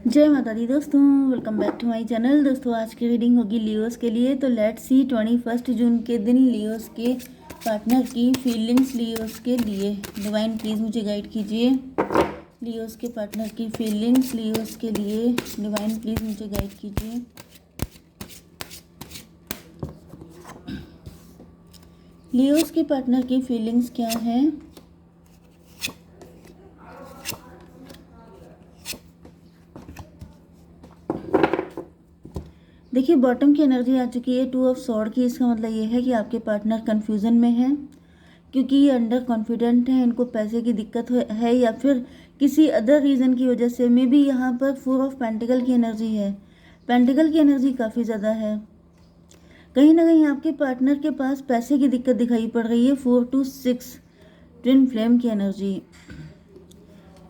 जय माता दी दोस्तों, welcome back to my channel. दोस्तों आज की रीडिंग होगी लियोस के लिए। तो लेट्स सी 21 जून के दिन लियोस के पार्टनर की फीलिंग्स लियोस के लिए। डिवाइन प्लीज़ मुझे गाइड कीजिए। लियोस के पार्टनर की फीलिंग्स लियोस के लिए। डिवाइन प्लीज़ मुझे गाइड कीजिए। लियोस के पार्टनर की फीलिंग्स क्या है? देखिए बॉटम की एनर्जी आ चुकी है 2 ऑफ सॉर्ड की। इसका मतलब ये है कि आपके पार्टनर कन्फ्यूज़न में है क्योंकि ये अंडर कॉन्फिडेंट है, इनको पैसे की दिक्कत है या फिर किसी अदर रीज़न की वजह से। मे बी यहाँ पर 4 ऑफ पेंटिकल की एनर्जी है। पेंटिकल की एनर्जी काफ़ी ज़्यादा है। कहीं ना कहीं आपके पार्टनर के पास पैसे की दिक्कत दिखाई पड़ रही है। 4 to 6 ट्विन फ्लेम की एनर्जी।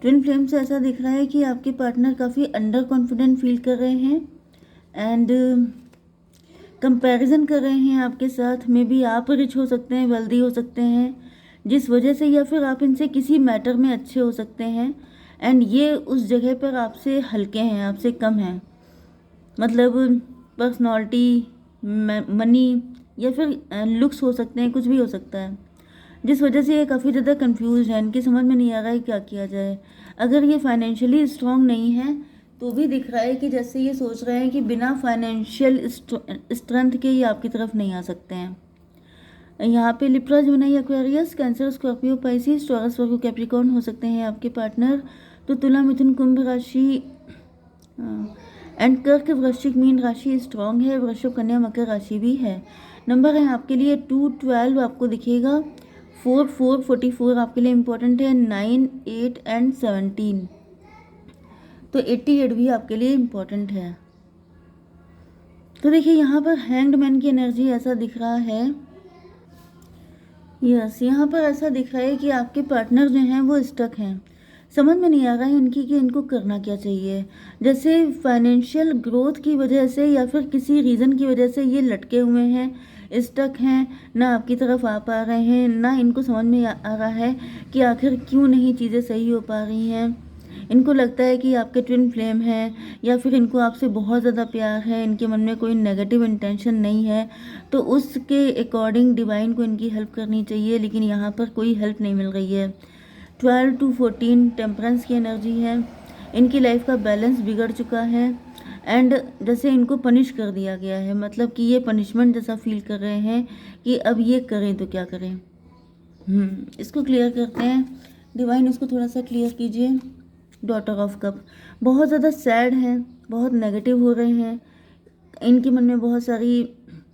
ट्विन फ्लेम से ऐसा दिख रहा है कि आपके पार्टनर काफ़ी अंडर कॉन्फिडेंट फील कर रहे हैं एंड कंपैरिजन कर रहे हैं आपके साथ। में भी आप रिच हो सकते हैं, वेल्दी हो सकते हैं जिस वजह से, या फिर आप इनसे किसी मैटर में अच्छे हो सकते हैं एंड ये उस जगह पर आपसे हल्के हैं, आपसे कम हैं। मतलब पर्सनालिटी, मनी या फिर लुक्स हो सकते हैं, कुछ भी हो सकता है, जिस वजह से ये काफ़ी ज़्यादा कंफ्यूज है। इनकी समझ में नहीं आ रहा है क्या किया जाए। अगर ये फाइनेंशियली स्ट्रांग नहीं है तो भी दिख रहा है कि जैसे ये सोच रहे हैं कि बिना फाइनेंशियल स्ट्रेंथ के ये आपकी तरफ नहीं आ सकते हैं। यहाँ पे Libra, Gemini, Aquarius, Cancer, Scorpio, Pisces, Taurus, Virgo, Capricorn हो सकते हैं आपके पार्टनर। तो तुला, मिथुन, कुंभ राशि एंड कर्क, वृश्चिक, मीन राशि स्ट्रांग है। वृषभ, कन्या, मकर राशि भी है। नंबर है आपके लिए 2, 12 आपको दिखेगा। 4, 4, 44 आपके लिए इम्पोर्टेंट है। 9, 8 एंड 17। तो 88 भी आपके लिए इम्पोर्टेंट है। तो देखिए यहाँ पर हैंग्ड मैन की एनर्जी ऐसा दिख रहा है। यस, यहाँ पर ऐसा दिख रहा है कि आपके पार्टनर जो हैं वो स्टक हैं। समझ में नहीं आ रहा है इनकी कि इनको करना क्या चाहिए। जैसे फाइनेंशियल ग्रोथ की वजह से या फिर किसी रीज़न की वजह से ये लटके हुए हैं, स्टक हैं, ना आपकी तरफ आ पा रहे हैं, ना इनको समझ में आ रहा है कि आखिर क्यों नहीं चीज़ें सही हो पा रही हैं। इनको लगता है कि आपके ट्विन फ्लेम है या फिर इनको आपसे बहुत ज़्यादा प्यार है, इनके मन में कोई नेगेटिव इंटेंशन नहीं है। तो उसके अकॉर्डिंग डिवाइन को इनकी हेल्प करनी चाहिए, लेकिन यहाँ पर कोई हेल्प नहीं मिल रही है। 12 to 14 टेम्परेंस की एनर्जी है। इनकी लाइफ का बैलेंस बिगड़ चुका है एंड जैसे इनको पनिश कर दिया गया है। मतलब कि ये पनिशमेंट जैसा फील कर रहे हैं कि अब ये करें तो क्या करें। इसको क्लियर करते हैं। डिवाइन इसको थोड़ा सा क्लियर कीजिए। डॉटर ऑफ कप बहुत ज़्यादा सैड हैं, बहुत नेगेटिव हो रहे हैं। इनके मन में बहुत सारी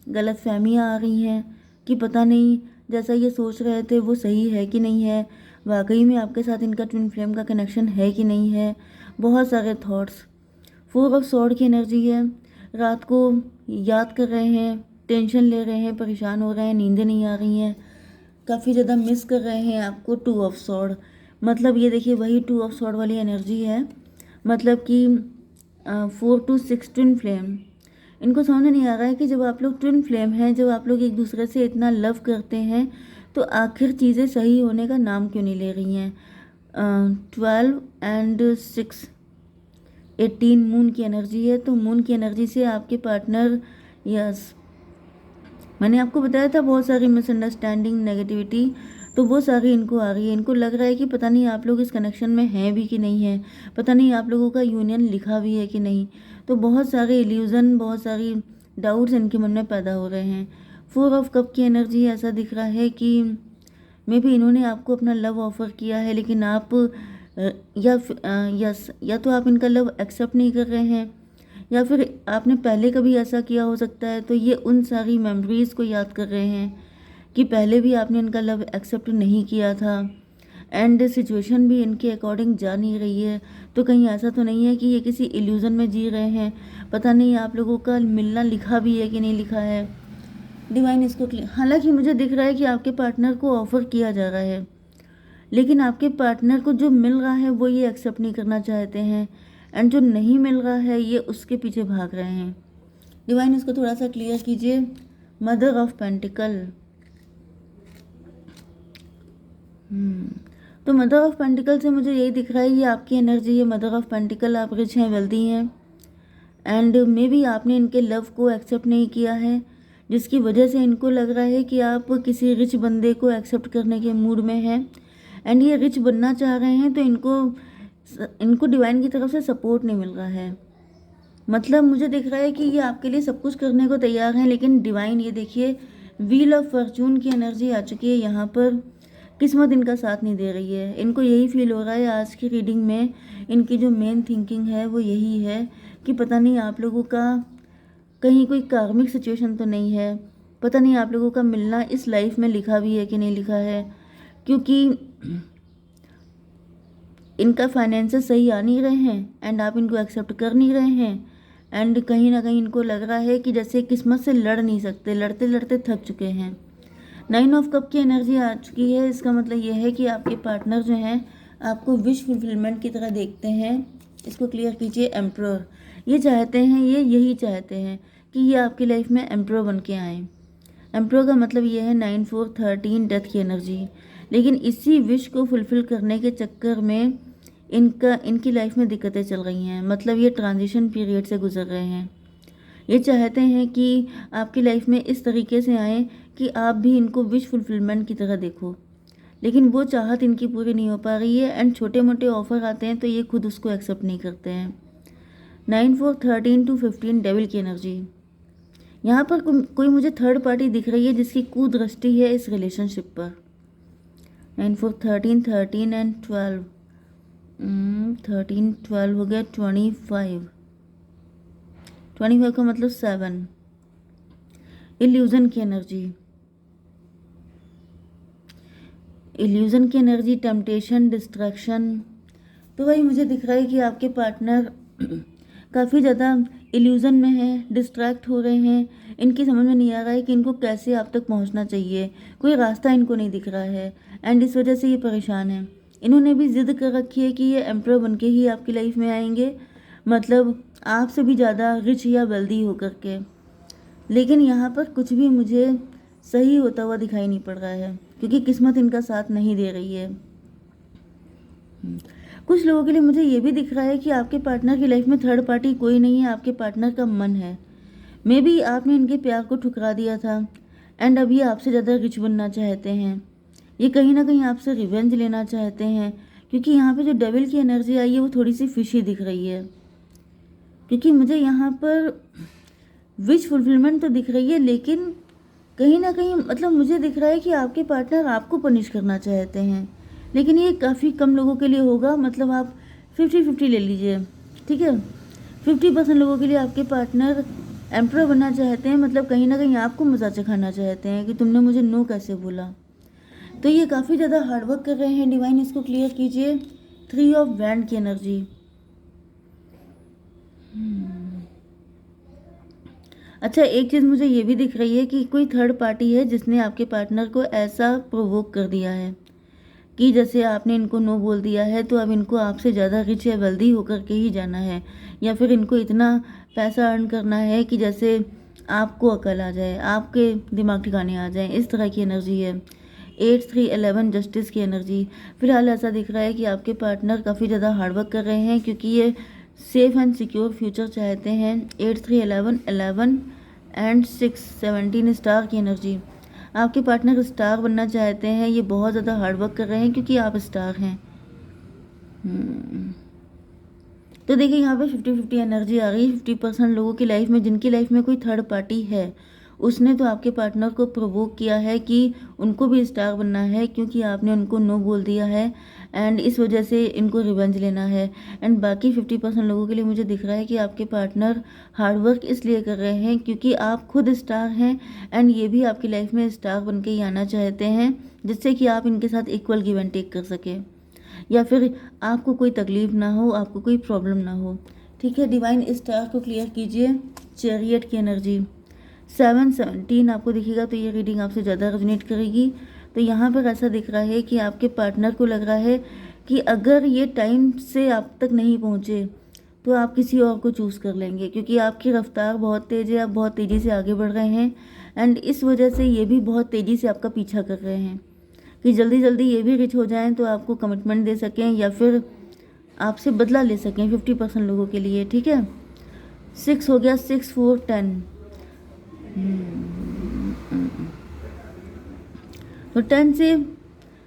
गलत फहमियाँ आ रही हैं कि पता नहीं जैसा ये सोच रहे थे वो सही है कि नहीं है, वाकई में आपके साथ इनका ट्विन फ्लेम का कनेक्शन है कि नहीं है। बहुत सारे थॉट्स। 4 ऑफ सॉर्ड की एनर्जी है। रात को याद कर रहे हैं, टेंशन ले रहे हैं, परेशान हो रहे हैं, नींदें नहीं आ रही हैं, काफ़ी ज़्यादा मिस कर रहे हैं आपको। 2 ऑफ सॉर्ड मतलब ये देखिए वही 2 ऑफ सॉर्ड वाली एनर्जी है। मतलब कि 4 to 6 ट्विन फ्लेम। इनको समझ में नहीं आ रहा है कि जब आप लोग ट्विन फ्लेम हैं, जब आप लोग एक दूसरे से इतना लव करते हैं, तो आखिर चीज़ें सही होने का नाम क्यों नहीं ले रही हैं। 12 एंड 6, 18 मून की एनर्जी है। तो मून की एनर्जी से आपके पार्टनर, यस, मैंने आपको बताया था बहुत सारी मिसअंडरस्टैंडिंग, नेगेटिविटी, तो वो सारी इनको आ रही है। इनको लग रहा है कि पता नहीं आप लोग इस कनेक्शन में हैं भी कि नहीं हैं, पता नहीं आप लोगों का यूनियन लिखा भी है कि नहीं। तो बहुत सारे इल्यूज़न, बहुत सारी डाउट्स इनके मन में पैदा हो रहे हैं। 4 ऑफ कप की एनर्जी ऐसा दिख रहा है कि मे बी इन्होंने आपको अपना लव ऑफ़र किया है, लेकिन आप या तो आप इनका लव एक्सेप्ट नहीं कर रहे हैं, या फिर आपने पहले कभी ऐसा किया हो सकता है। तो ये उन सारी मेमोरीज़ को याद कर रहे हैं कि पहले भी आपने इनका लव एक्सेप्ट नहीं किया था एंड सिचुएशन भी इनके अकॉर्डिंग जा नहीं रही है। तो कहीं ऐसा तो नहीं है कि ये किसी इल्यूज़न में जी रहे हैं, पता नहीं आप लोगों का मिलना लिखा भी है कि नहीं लिखा है। डिवाइन इसको हालांकि मुझे दिख रहा है कि आपके पार्टनर को ऑफ़र किया जा रहा है, लेकिन आपके पार्टनर को जो मिल रहा है वो ये एक्सेप्ट नहीं करना चाहते हैं एंड जो नहीं मिल रहा है ये उसके पीछे भाग रहे हैं। डिवाइन इसको थोड़ा सा क्लियर कीजिए। Mother of pentacle. तो मदर ऑफ पेंटिकल से मुझे यही दिख रहा है, ये आपकी एनर्जी है। मदर ऑफ पेंटिकल, आप रिच हैं, वेल्दी हैं, एंड मे बी आपने इनके लव को एक्सेप्ट नहीं किया है, जिसकी वजह से इनको लग रहा है कि आप किसी रिच बंदे को एक्सेप्ट करने के मूड में हैं, एंड ये रिच बनना चाह रहे हैं। तो इनको डिवाइन की तरफ से सपोर्ट नहीं मिल रहा है। मतलब मुझे दिख रहा है कि ये आपके लिए सब कुछ करने को तैयार हैं, लेकिन डिवाइन, ये देखिए व्हील ऑफ फॉर्चून की एनर्जी आ चुकी है यहाँ पर। किस्मत इनका साथ नहीं दे रही है। इनको यही फील हो रहा है आज की रीडिंग में, इनकी जो मेन थिंकिंग है वो यही है कि पता नहीं आप लोगों का कहीं कोई कार्मिक सिचुएशन तो नहीं है, पता नहीं आप लोगों का मिलना इस लाइफ में लिखा भी है कि नहीं लिखा है, क्योंकि इनका फाइनेंसेस सही आ नहीं रहे हैं एंड आप इनको एक्सेप्ट कर नहीं रहे हैं, एंड कहीं ना कहीं इनको लग रहा है कि जैसे किस्मत से लड़ नहीं सकते, लड़ते लड़ते थक चुके हैं। 9 ऑफ कप की एनर्जी आ चुकी है। इसका मतलब यह है कि आपके पार्टनर जो हैं आपको विश फुलफिलमेंट की तरह देखते हैं। इसको क्लियर कीजिए। एम्परर, ये चाहते हैं, ये यही चाहते हैं कि ये आपकी लाइफ में एम्परर बन के आएँ। एम्परर का मतलब ये है 9 4 13 डेथ की एनर्जी। लेकिन इसी विश को फुलफिल करने के चक्कर में इनकी लाइफ में दिक्कतें चल रही हैं। मतलब ये ट्रांजिशन पीरियड से गुजर रहे हैं। ये चाहते हैं कि आपकी लाइफ में इस तरीके से आए कि आप भी इनको विश फुलफिलमेंट की तरह देखो, लेकिन वो चाहत इनकी पूरी नहीं हो पा रही है, एंड छोटे मोटे ऑफर आते हैं तो ये खुद उसको एक्सेप्ट नहीं करते हैं। 9 4 13 to 15 डेविल की एनर्जी। यहाँ पर कोई मुझे थर्ड पार्टी दिख रही है जिसकी कुदृष्टि है इस रिलेशनशिप पर। 9 4 13 13 एंड 12 13 12 हो गया 25 का मतलब 7। इल्यूजन की एनर्जी, इल्यूजन की एनर्जी, टेम्पटेशन, डिस्ट्रैक्शन। तो वही मुझे दिख रहा है कि आपके पार्टनर काफ़ी ज़्यादा इल्यूजन में है, डिस्ट्रैक्ट हो रहे हैं। इनकी समझ में नहीं आ रहा है कि इनको कैसे आप तक पहुंचना चाहिए, कोई रास्ता इनको नहीं दिख रहा है, एंड इस वजह से ये परेशान है। इन्होंने भी जिद कर रखी है कि ये एम्परर बन के ही आपकी लाइफ में आएंगे, मतलब आपसे भी ज़्यादा रिच या वेल्दी होकर के। लेकिन यहाँ पर कुछ भी मुझे सही होता हुआ दिखाई नहीं पड़ रहा है, क्योंकि किस्मत इनका साथ नहीं दे रही है। कुछ लोगों के लिए मुझे ये भी दिख रहा है कि आपके पार्टनर की लाइफ में थर्ड पार्टी कोई नहीं है, आपके पार्टनर का मन है। मे बी आपने इनके प्यार को ठुकरा दिया था, एंड अब ये आपसे ज़्यादा रिच बनना चाहते हैं। ये कहीं ना कहीं आपसे रिवेंज लेना चाहते हैं, क्योंकि यहाँ पे जो डेविल की एनर्जी आई है वो थोड़ी सी फिशी दिख रही है। क्योंकि मुझे यहाँ पर विश फुलफिलमेंट तो दिख रही है, लेकिन कहीं ना कहीं मतलब मुझे दिख रहा है कि आपके पार्टनर आपको पनिश करना चाहते हैं। लेकिन ये काफ़ी कम लोगों के लिए होगा, मतलब आप 50-50 ले लीजिए, ठीक है। 50% लोगों के लिए आपके पार्टनर एम्परर बनना चाहते हैं, मतलब कहीं ना कहीं आपको मजा चखाना चाहते हैं कि तुमने मुझे नो कैसे बोला। तो ये काफ़ी ज़्यादा हार्डवर्क कर रहे हैं। डिवाइन, इसको क्लियर कीजिए। 3 ऑफ वैंड की एनर्जी। अच्छा, एक चीज़ मुझे ये भी दिख रही है कि कोई थर्ड पार्टी है जिसने आपके पार्टनर को ऐसा प्रोवोक कर दिया है कि जैसे आपने इनको नो बोल दिया है तो अब इनको आपसे ज़्यादा रिच या वेल्दी होकर के ही जाना है, या फिर इनको इतना पैसा अर्न करना है कि जैसे आपको अकल आ जाए, आपके दिमाग ठिकाने आ जाए, इस तरह की एनर्जी है। 8 3 11 जस्टिस की एनर्जी। फिलहाल ऐसा दिख रहा है कि आपके पार्टनर काफ़ी ज़्यादा हार्डवर्क कर रहे हैं, क्योंकि ये सेफ एंड सिक्योर फ्यूचर चाहते हैं। 8 3 11 11 एंड 6 17 स्टार की एनर्जी। आपके पार्टनर स्टार बनना चाहते हैं, ये बहुत ज़्यादा हार्डवर्क कर रहे हैं क्योंकि आप स्टार हैं। तो देखिए यहाँ पे 50-50 एनर्जी आ रही है। 50% लोगों की लाइफ में, जिनकी लाइफ में कोई थर्ड पार्टी है, उसने तो आपके पार्टनर को प्रोवोक किया है कि उनको भी स्टार बनना है, क्योंकि आपने उनको नो बोल दिया है, एंड इस वजह से इनको रिवेंज लेना है। एंड बाकी 50% लोगों के लिए मुझे दिख रहा है कि आपके पार्टनर हार्डवर्क इसलिए कर रहे हैं क्योंकि आप खुद स्टार हैं, एंड ये भी आपकी लाइफ में स्टार बन के ही आना चाहते हैं, जिससे कि आप इनके साथ इक्वल गिव एंड टेक कर सकें, या फिर आपको कोई तकलीफ ना हो, आपको कोई प्रॉब्लम ना हो। ठीक है, डिवाइन स्टार को क्लियर कीजिए। चैरियट की एनर्जी। 7 17 आपको दिखेगा तो ये रीडिंग आपसे ज़्यादा रेजोनेट करेगी। तो यहाँ पर ऐसा दिख रहा है कि आपके पार्टनर को लग रहा है कि अगर ये टाइम से आप तक नहीं पहुँचे तो आप किसी और को चूज़ कर लेंगे, क्योंकि आपकी रफ्तार बहुत तेज़ है, आप बहुत तेज़ी से आगे बढ़ रहे हैं, एंड इस वजह से ये भी बहुत तेज़ी से आपका पीछा कर रहे हैं। कि जल्दी जल्दी ये भी रिच हो जाएं तो आपको कमिटमेंट दे सकें या फिर आपसे बदला ले सकें 50% लोगों के लिए, ठीक है। 6 हो गया, 6 4 10। तो 10 से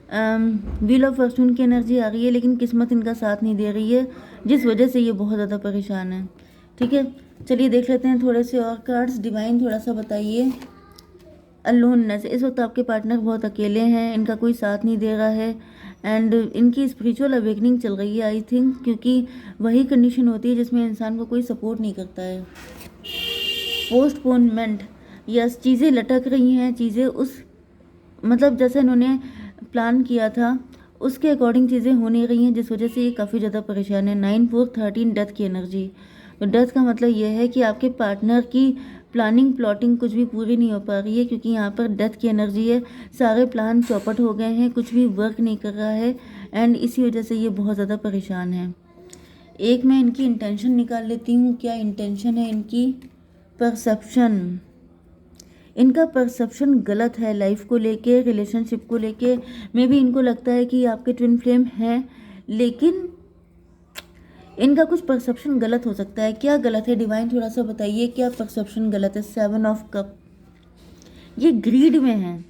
व्हील ऑफ फॉर्चून की एनर्जी आ रही है, लेकिन किस्मत इनका साथ नहीं दे रही है, जिस वजह से ये बहुत ज़्यादा परेशान है, ठीक है। चलिए देख लेते हैं थोड़े से और कार्ड्स। डिवाइन थोड़ा सा बताइए। अलोननेस, इस वक्त आपके पार्टनर बहुत अकेले हैं, इनका कोई साथ नहीं दे रहा है एंड इनकी स्पिरिचुअल अवेकनिंग चल रही है आई थिंक, क्योंकि वही कंडीशन होती है जिसमें इंसान को कोई सपोर्ट नहीं करता है। पोस्टपोनमेंट, यस, चीज़ें लटक रही हैं, चीज़ें उस मतलब जैसे इन्होंने प्लान किया था उसके अकॉर्डिंग चीज़ें हो नहीं रही हैं, जिस वजह से ये काफ़ी ज़्यादा परेशान है। 9 4 13 डेथ की एनर्जी। तो डेथ का मतलब यह है कि आपके पार्टनर की प्लानिंग प्लॉटिंग कुछ भी पूरी नहीं हो पा रही है, क्योंकि यहाँ पर डेथ की एनर्जी है। सारे प्लान चौपट हो गए हैं, कुछ भी वर्क नहीं कर रहा है एंड इसी वजह से ये बहुत ज़्यादा परेशान है। एक मैं इनकी इंटेंशन निकाल लेती हूँ। क्या इंटेंशन है इनकी? परसेप्शन। इनका परसेप्शन गलत है लाइफ को लेके, रिलेशनशिप को लेके। मे बी इनको लगता है कि आपके ट्विन फ्लेम हैं, लेकिन इनका कुछ परसेप्शन गलत हो सकता है। क्या गलत है डिवाइन, थोड़ा सा बताइए, क्या परसेप्शन गलत है? 7 ऑफ कप, ये ग्रीड में है।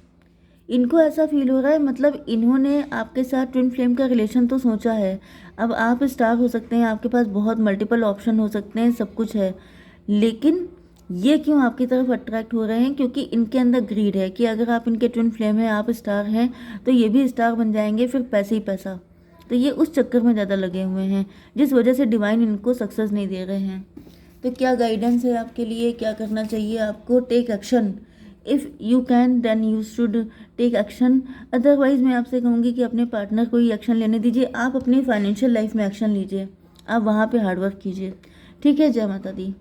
इनको ऐसा फील हो रहा है, मतलब इन्होंने आपके साथ ट्विन फ्लेम का रिलेशन तो सोचा है। अब आप स्टार हो सकते हैं, आपके पास बहुत मल्टीपल ऑप्शन हो सकते हैं, सब कुछ है, लेकिन ये क्यों आपकी तरफ अट्रैक्ट हो रहे हैं? क्योंकि इनके अंदर ग्रीड है कि अगर आप इनके ट्विन फ्लेम हैं, आप स्टार हैं, तो ये भी स्टार बन जाएंगे, फिर पैसे ही पैसा। तो ये उस चक्कर में ज़्यादा लगे हुए हैं, जिस वजह से डिवाइन इनको सक्सेस नहीं दे रहे हैं। तो क्या गाइडेंस है आपके लिए, क्या करना चाहिए आपको? Take action. If you can then you should take action. Otherwise मैं आपसे कहूँगी कि अपने पार्टनर को ही एक्शन लेने दीजिए। आप अपनी फाइनेंशियल लाइफ में एक्शन लीजिए, आप वहाँ पे हार्डवर्क कीजिए, ठीक है। जय माता दी।